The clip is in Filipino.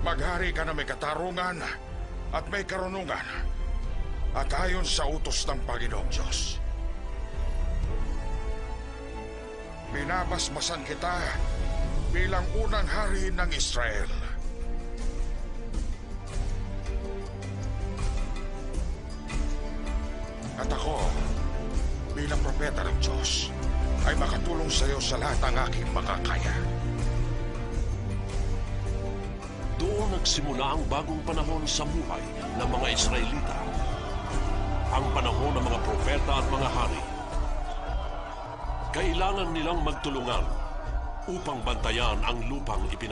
Maghari ka na may katarungan at may karunungan at ayon sa utos ng Panginoong Diyos. Binabasbasan kita bilang unang hari ng Israel. At ako, bilang propeta ng Diyos, ay makatulong sa iyo sa lahat ng aking makakaya. Doon nagsimula ang bagong panahon sa buhay ng mga Israelita. Ang panahon ng mga propeta at mga hari. Kailangan nilang magtulungan upang bantayan ang lupang